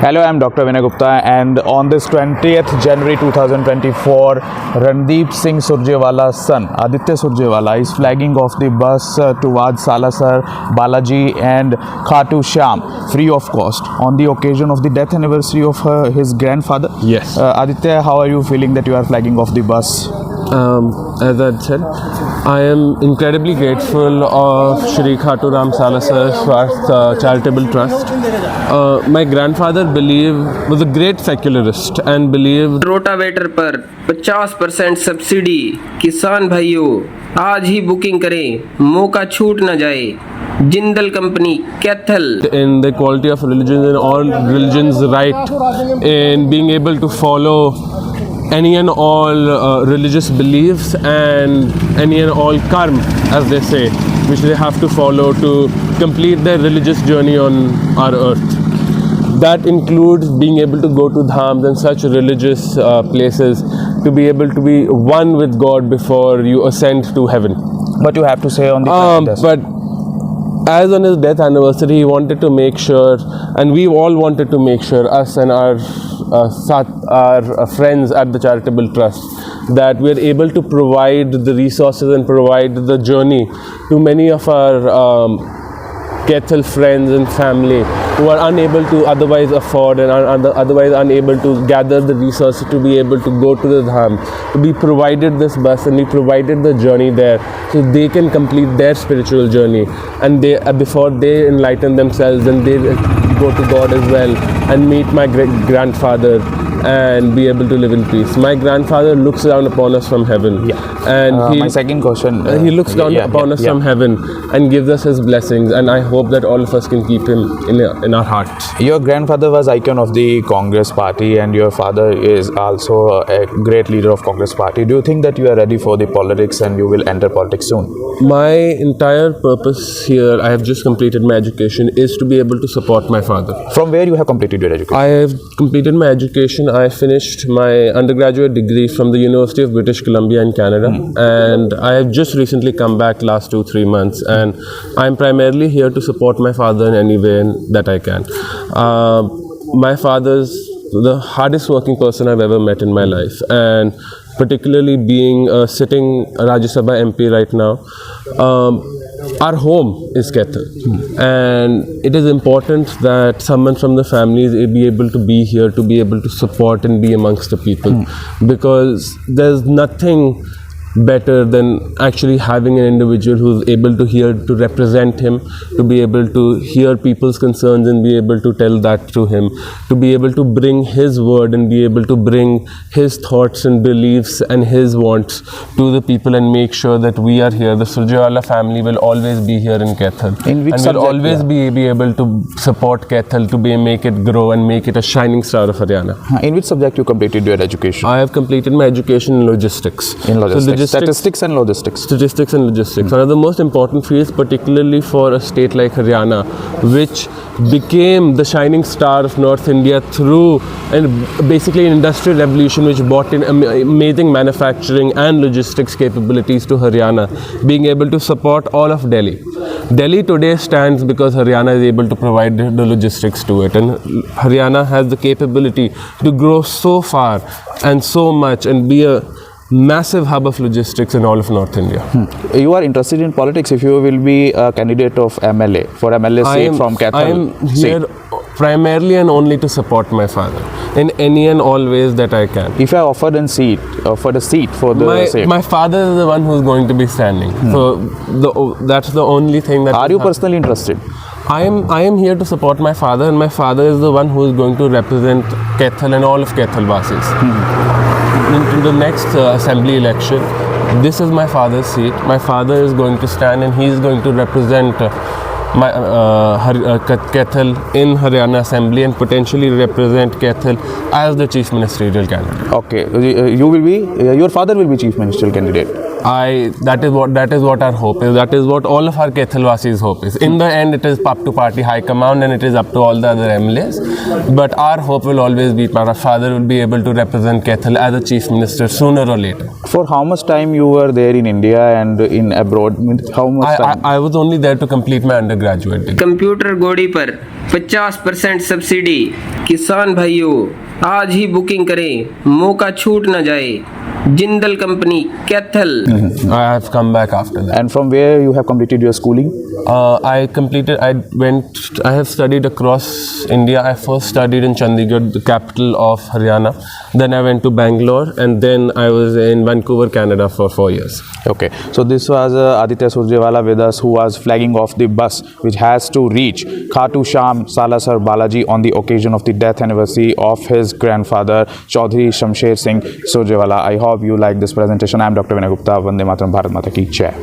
Hello, I'm Dr. Vinay Gupta, and on this 20th January 2024, Randeep Singh Surjewala's son, Aditya Surjewala, is flagging off the bus towards Salasar, Balaji and Khatu Shyam free of cost on the occasion of the death anniversary of his grandfather. Yes. Aditya, how are you feeling that you are flagging off the bus? As I said, I am incredibly grateful of Shri Khatu Ram Salasar Swarth Charitable Trust. My grandfather was a great secularist and believed rotavator पर 50% subsidy. किसान भाइयों आज ही booking करें, मौका छूट न जाए। Jindal company, Kaithal. in the equality of religions and all religions' right in being able to follow any and all religious beliefs and any and all karma, as they say, which they have to follow to complete their religious journey on our earth. That includes being able to go to dhams and such religious places to be able to be one with God before you ascend to heaven. But you have to say on the But as on his death anniversary, he wanted to make sure, and we all wanted to make sure, us and our friends at the charitable trust, that we are able to provide the resources and provide the journey to many of our Kethal friends and family who are unable to otherwise afford and are otherwise unable to gather the resources to be able to go to the dham. We provided this bus and we provided the journey there so they can complete their spiritual journey, and they before they enlighten themselves and they go to God as well and meet my grandfather and be able to live in peace. My grandfather looks down upon us from heaven, and my second question, he looks down upon us from heaven and gives us his blessings, and I hope that all of us can keep him in our hearts. Your grandfather was icon of the Congress party, and your father is also a great leader of Congress party. Do you think that you are ready for the politics and you will enter politics soon? My entire purpose here, I have just completed my education, is to be able to support my father. From where you have completed your education? I have completed my education. I finished my undergraduate degree from the University of British Columbia in Canada, and I have just recently come back last 2-3 months, and I'm primarily here to support my father in any way that I can. My father's the hardest working person I've ever met in my life, and particularly being a sitting Rajya Sabha MP right now, our home is Kethal, and it is important that someone from the family is be able to be here to be able to support and be amongst the people, because there's nothing better than actually having an individual who's able to hear, to represent him, to be able to hear people's concerns and be able to tell that to him, to be able to bring his word and be able to bring his thoughts and beliefs and his wants to the people and make sure that we are here. The Surjewala family will always be here in Kethal, In which and subject, will always be able to support Kethal to make it grow and make it a shining star of Haryana. In which subject you completed your education? I have completed my education in logistics. In logistics. So Statistics and logistics. Statistics and logistics. One of the most important fields, particularly for a state like Haryana, which became the shining star of North India through basically an industrial revolution which brought in amazing manufacturing and logistics capabilities to Haryana, being able to support all of Delhi. Delhi today stands because Haryana is able to provide the logistics to it, and Haryana has the capability to grow so far and so much and be a massive hub of logistics in all of North India. You are interested in politics if you will be a candidate of MLA for MLA seat from Kethal. I am here primarily and only to support my father in any and all ways that I can. If I offered a seat for the same. My father is the one who is going to be standing. So that's the only thing that. Are you personally interested? I am here to support my father, and my father is the one who is going to represent Kethal and all of Kethal Vasis. In the next assembly election, this is my father's seat. My father is going to stand and he is going to represent Kethal in Haryana Assembly and potentially represent Kethal as the Chief Ministerial candidate. Okay, you will be, your father will be Chief Ministerial candidate. That is what our hope is. That is what all of our Kaithalwasis' hope is. In the end, it is up to party high command and it is up to all the other MLAs. But our hope will always be our father will be able to represent Kaithal as a chief minister sooner or later. For how much time you were there in India and in abroad? How much time? I was only there to complete my undergraduate degree. Computer गोड़ी पर 50% subsidy. किसान भाइयों आज ही booking करें, मौका छूट न जाए। Jindal company Kaithal. I have come back after that. And from where you have completed your schooling? I have studied across India. I first studied in Chandigarh, the capital of Haryana. Then I went to Bangalore and then I was in Vancouver, Canada for 4 years. Okay, so this was Aditya Surjewala with us, who was flagging off the bus which has to reach Khatu Sham Salasar Balaji on the occasion of the death anniversary of his grandfather Chaudhary Shamsher Singh Surjewala. I hope you like this presentation. I am Dr. Vinay Gupta. Vande Mataram, Bharat Mata Ki Jai.